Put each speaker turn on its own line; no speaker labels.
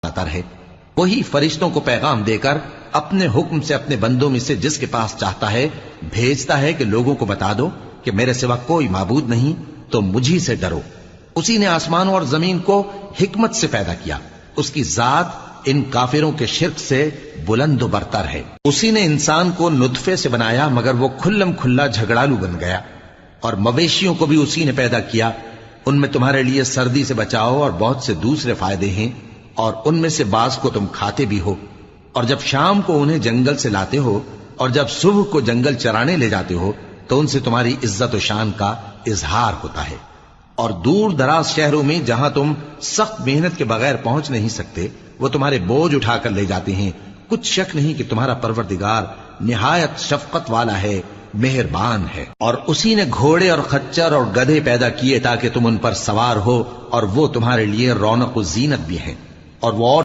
आता रहे। वही फरिश्तों को पैगाम देकर अपने हुक्म से अपने बंदों में से जिसके पास चाहता है भेजता है कि लोगों को बता दो कि मेरे सिवा कोई माबूद नहीं, तो मुझी से डरो। उसी ने आसमानों और जमीन को हिकमत से पैदा किया। उसकी जात इन काफिरों के शिर्क से बुलंद बरतर है। उसी ने इंसान को नुतफे से बनाया मगर वो खुल्लम खुल्ला झगड़ालू बन गया। और मवेशियों को भी उसी ने पैदा किया। उनमें तुम्हारे लिए सर्दी से बचाओ और बहुत से दूसरे फायदे हैं, और उनमें से बाज को तुम खाते भी हो। और जब शाम को उन्हें जंगल से लाते हो और जब सुबह को जंगल चराने ले जाते हो तो उनसे तुम्हारी इज्जत और शान का इजहार होता है। और दूर दराज शहरों में जहां तुम सख्त मेहनत के बगैर पहुंच नहीं सकते, वो तुम्हारे बोझ उठाकर ले जाते हैं। कुछ शक नहीं कि तुम्हारा परवरदिगार निहायत शफकत वाला है, मेहरबान है। और उसी ने घोड़े और खच्चर और गधे पैदा किए ताकि तुम उन पर सवार हो, और वो तुम्हारे लिए रौनक और जीनत भी हैं। और वो और